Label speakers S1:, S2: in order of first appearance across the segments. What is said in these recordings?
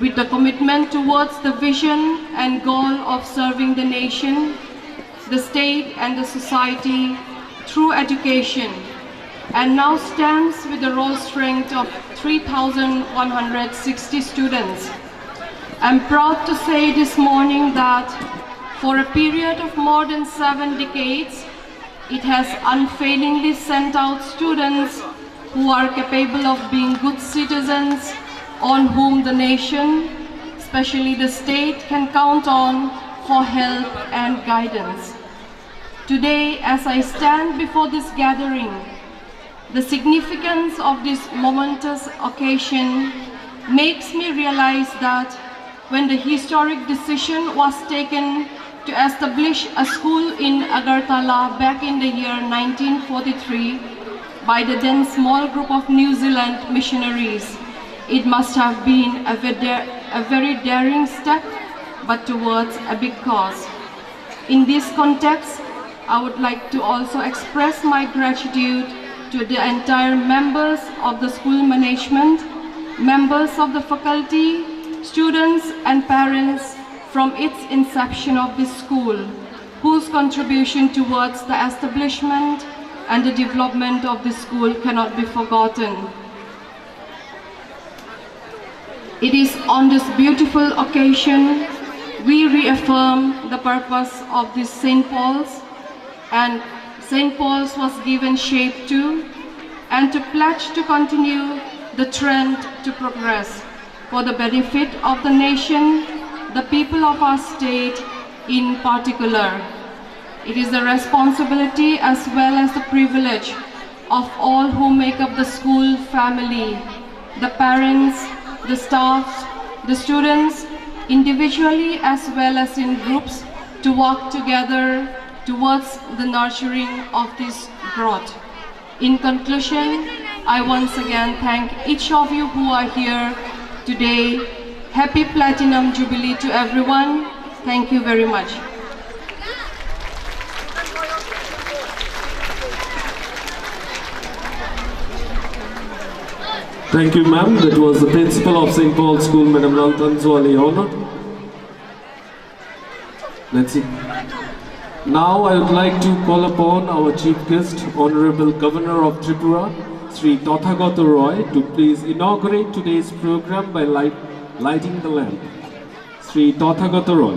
S1: with the commitment towards the vision and goal of serving the nation, the state and the society through education, and now stands with a raw strength of 3,160 students. I'm proud to say this morning that for a period of more than 7 decades, it has unfailingly sent out students who are capable of being good citizens on whom the nation, especially the state, can count on for help and guidance. Today, as I stand before this gathering, the significance of this momentous occasion makes me realize that when the historic decision was taken to establish a school in Agartala back in the year 1943 by the then small group of New Zealand missionaries, it must have been a very daring step, but towards a big cause. In this context, I would like to also express my gratitude to the entire members of the school management, members of the faculty, students and parents from its inception of this school, whose contribution towards the establishment and the development of the school cannot be forgotten. It is on this beautiful occasion we reaffirm the purpose of this St. Paul's, and St. Paul's was given shape to, and to pledge to continue the trend to progress for the benefit of the nation, the people of our state in particular. It is the responsibility as well as the privilege of all who make up the school family, the parents, the staff, the students, individually as well as in groups, to work together towards the nurturing of this growth. In conclusion, I once again thank each of you who are here today. Happy Platinum Jubilee to everyone. Thank you very much.
S2: Thank you, ma'am. That was the principal of St. Paul's School, Madam Laltanzo Aliona. Let's see. Now I would like to call upon our chief guest, Honorable Governor of Tripura, Sri Tathagata Roy, to please inaugurate today's program by lighting the lamp. Sri Tathagata Roy.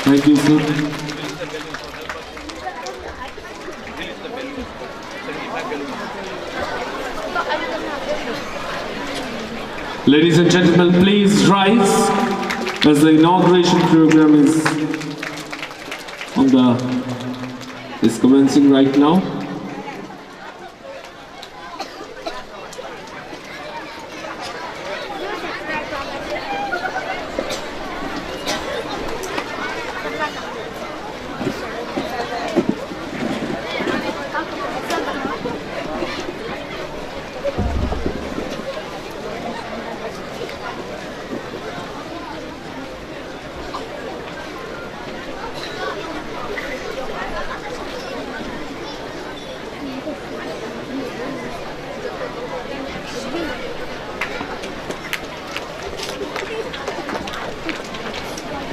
S2: Thank you, sir. Ladies and gentlemen, please rise as the inauguration program is commencing right now.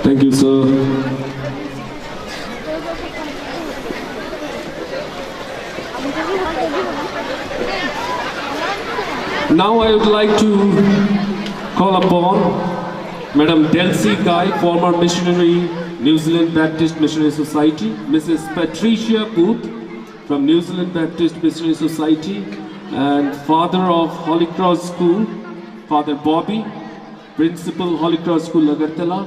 S2: Thank you, sir. Now I would like to call upon Madam Delcy Guy, former missionary, New Zealand Baptist Missionary Society, Mrs. Patricia Booth from New Zealand Baptist Missionary Society, and father of Holy Cross School, Father Bobby, Principal Holy Cross School Agartala,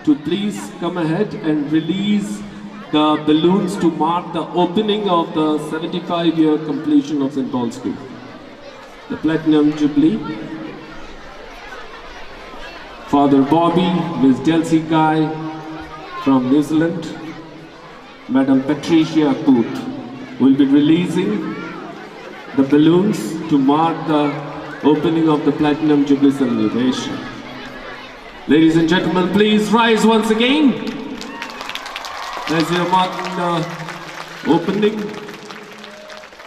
S2: to please come ahead and release the balloons to mark the opening of the 75-year completion of St. Paul's School. The Platinum Jubilee. Father Bobby, Ms. Delcy Guy from New Zealand, Madam Patricia Booth will be releasing the balloons to mark the opening of the Platinum Jubilee celebration. Ladies and gentlemen, please rise once again as we are marking the opening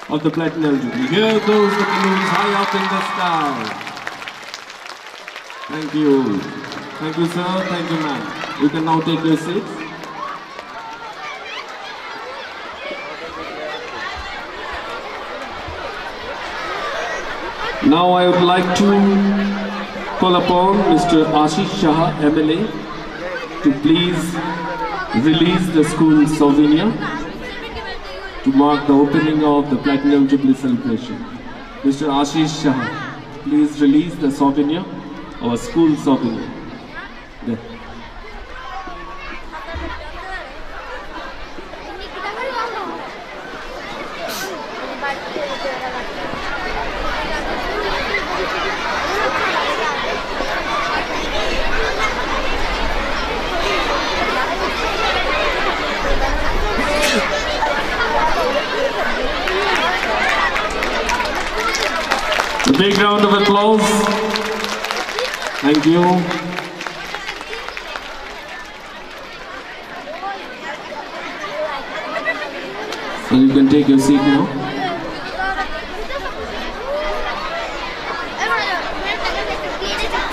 S2: of the Platinum Jubilee. Here goes the balloons high up in the sky. Thank you. Thank you, sir. Thank you, ma'am. You can now take your seats. Now I would like to call upon Mr. Ashish Shah, MLA, to please release the school souvenir to mark the opening of the Platinum Jubilee celebration. Mr. Ashish Shah, please release the souvenir, our school souvenir. There. A big round of applause. Thank you. So you can take your seat now.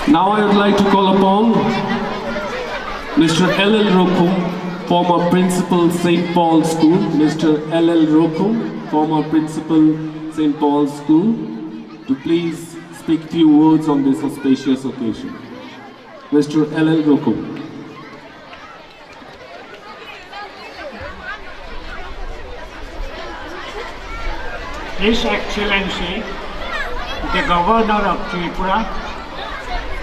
S2: Now I would like to call upon Mr. L.L. Rokum, former principal St. Paul's School. Mr. L.L. Rokum, former principal St. Paul's School, to please speak few words on this auspicious occasion. Mr. L.L. Rokum.
S3: His Excellency, the Governor of Tripura,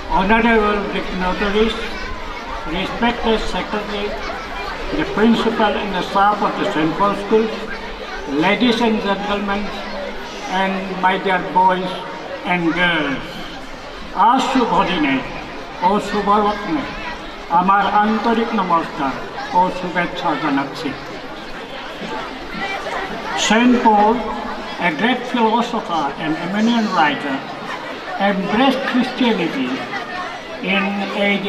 S3: Honorable dignitaries, respected Secretary, the Principal and the staff of the St. Paul School, ladies and gentlemen, and my dear boys and girls, आज शुभ दिने और शुभरत में আমার আন্তরিক নমস্কার ও শুভেচ্ছা জানাচ্ছি। St. Paul, a great philosopher and eminent writer, embraced Christianity in AD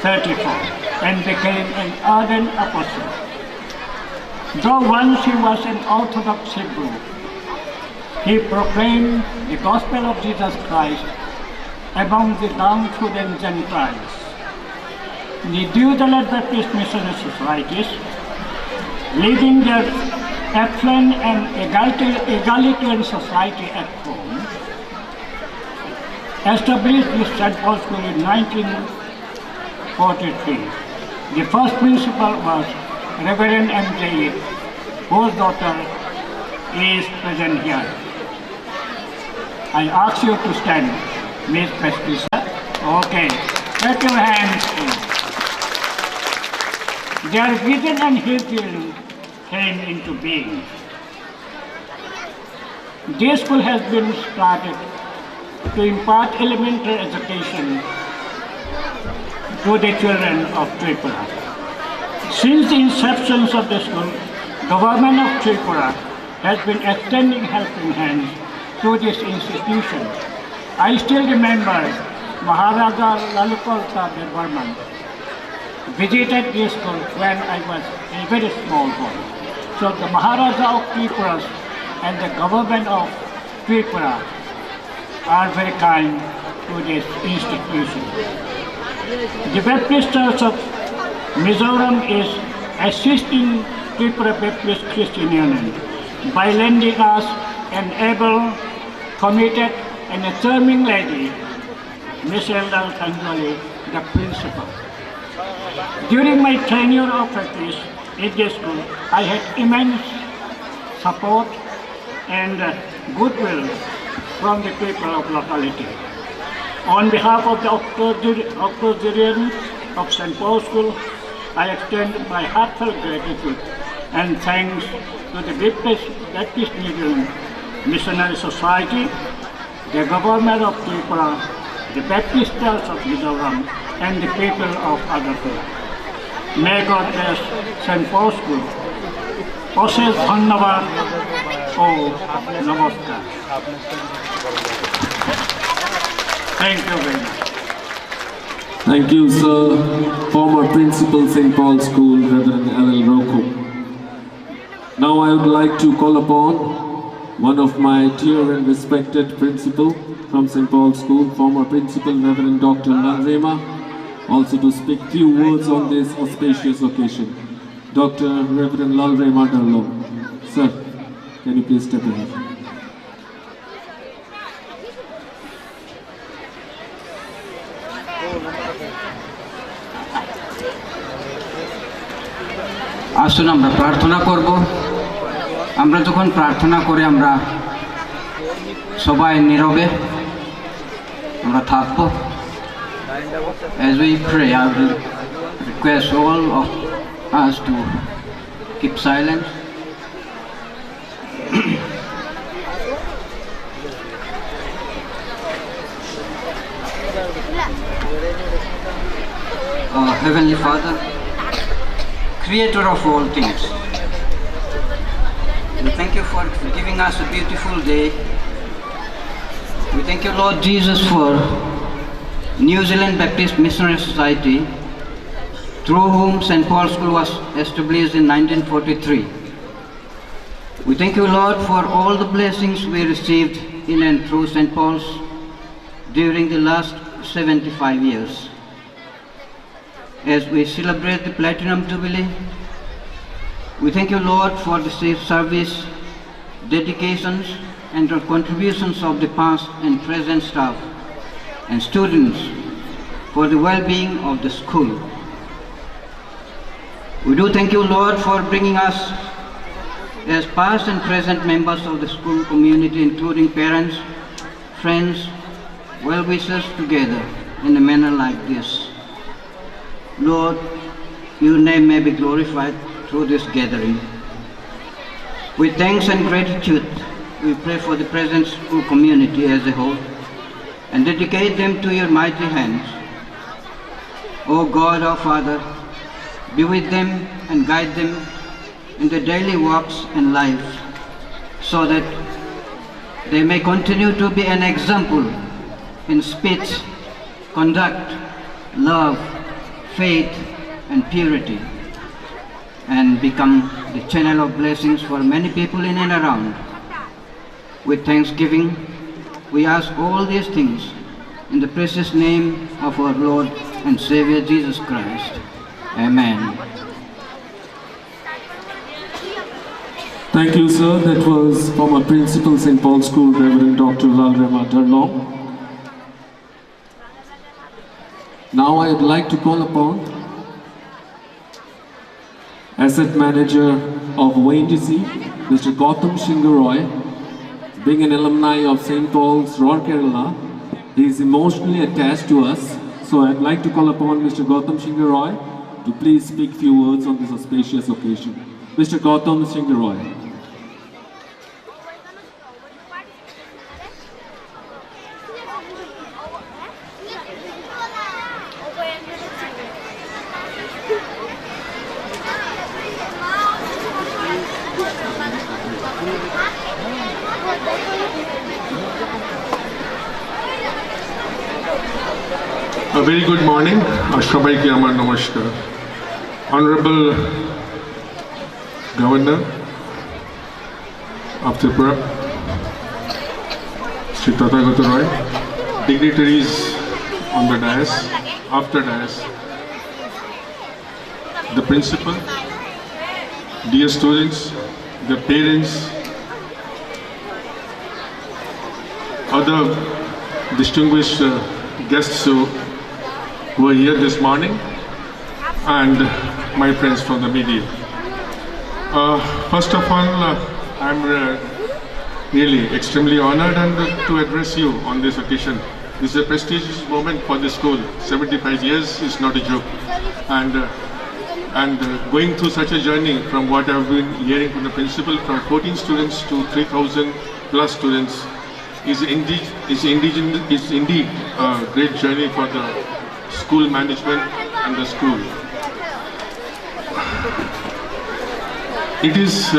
S3: 34 and became an ardent apostle. Though once he was an Orthodox Hebrew, he proclaimed the gospel of Jesus Christ among the downtrodden Gentiles. The Jerusalem Baptist Missionary Societies, leading their affluent and egalitarian society at home, established the St. Paul School in 1943. The first principal was Reverend M.J., whose daughter is present here. I ask you to stand, Ms. Patricia. Okay, let your hands please. Their vision and vision came into being. This school has been started to impart elementary education to the children of Tripura. Since the inception of the school, Government of Tripura has been extending helping hands to this institution. I still remember Maharaja Lalupalta Burman visited this school when I was a very small boy. So the Maharaja of Tripura and the government of Tripura are very kind to this institution. The Baptist Church of Mizoram is assisting Tripura Baptist Christian Union by lending us an able, committed and a charming lady, Michelle Daltanjoli, the principal. During my tenure of practice in this school, I had immense support and goodwill from the people of locality. On behalf of the octogenarians of St. Paul School, I extend my heartfelt gratitude and thanks to the Baptist Missionary Society, the government of Tripura, the Baptist Church of Mizoram, and the people of Agartala. May God bless St. Paul's School. অশেষ ধন্যবাদ ও নমস্কার। Thank you very much.
S2: Thank you, sir. Former Principal St. Paul's School, Reverend L.L. Rocco. Now I would like to call upon one of my dear and respected principal from St. Paul's School, former Principal Reverend Dr. Lalrema, also to speak few words on this auspicious occasion. Dr. Reverend Lalrema Darlong. Sir, can you please step ahead?
S4: আসুন আমরা প্রার্থনা করব। আমরা যখন প্রার্থনা করে আমরা সবাই নীরবে আমরা থাকবো। As we pray, I will request all of us to keep silent. Heavenly Father, Creator of all things, we thank you for giving us a beautiful day. We thank you, Lord Jesus, for New Zealand Baptist Missionary Society, through whom St. Paul's School was established in 1943. We thank you, Lord, for all the blessings we received in and through St. Paul's during the last 75 years. As we celebrate the Platinum Jubilee, we thank you, Lord, for the safe service, dedications, and the contributions of the past and present staff and students for the well-being of the school. We do thank you, Lord, for bringing us as past and present members of the school community, including parents, friends, well-wishers together in a manner like this. Lord, your name may be glorified through this gathering. With thanks and gratitude, we pray for the present school community as a whole and dedicate them to your mighty hands. O God, our Father, be with them and guide them in their daily walks and life, so that they may continue to be an example in speech, conduct, love, faith, and purity, and become the channel of blessings for many people in and around. With thanksgiving, we ask all these things in the precious name of our Lord and Savior Jesus Christ. Amen.
S2: Thank you, sir. That was former Principal St. Paul's School, Reverend Dr. Lalrema Darlong. Now I would like to call upon Asset Manager of YNDC, Mr. Gautam Shingaroy. Being an alumni of St. Paul's, Rourkela, he is emotionally attached to us. So I'd like to call upon Mr. Gautam Shingaroy to please speak few words on this auspicious occasion. Mr. Gautam Shingaroy.
S5: A very good morning. Ashabaiki Amar Namaskar. Honorable Governor of Tripura, Shri Tathagata Roy, dignitaries on the dais, after dais, the principal, dear students, the parents, other distinguished guests who were here this morning, and my friends from the media. First of all, I'm really extremely honored and to address you on this occasion. This is a prestigious moment for the school. 75 years is not a joke. And And going through such a journey from what I've been hearing from the principal, from 14 students to 3,000 plus students, is indeed a great journey for the school management and the school. It is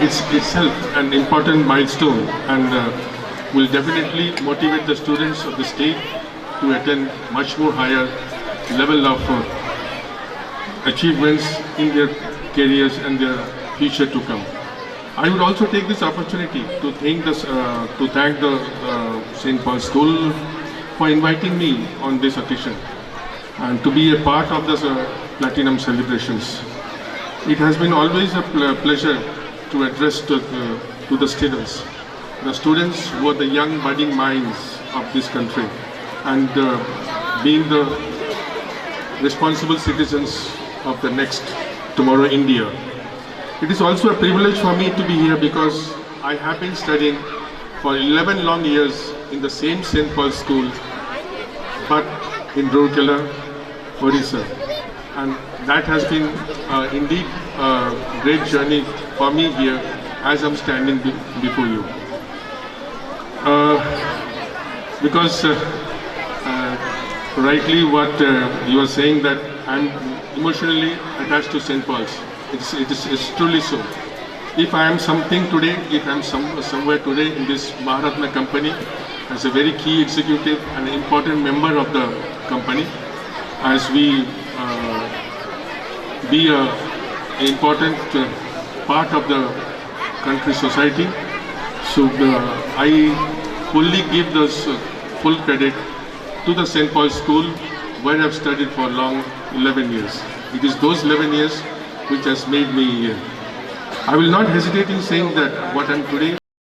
S5: it's itself an important milestone and will definitely motivate the students of the state to attain much more higher level of achievements in their careers and their future to come. I would also take this opportunity to thank the St. Paul's School for inviting me on this occasion and to be a part of the Platinum celebrations. It has been always a pleasure to address to the students who are the young budding minds of this country, and being the responsible citizens of the next tomorrow India. It is also a privilege for me to be here because I have been studying for 11 long years in the same St. Paul's School, but in Rourkela, Odisha. And that has been indeed a great journey for me here as I'm standing before you. Because rightly what you are saying, that I'm emotionally attached to St. Paul's. It's truly so. If I am something today, if I am somewhere today in this Maharatna company as a very key executive and an important member of the company, as we be an important part of the country society, so I fully give this full credit to the St. Paul's School, where I've studied for long 11 years. It is those 11 years which has made me here. I will not hesitate in saying that what I'm today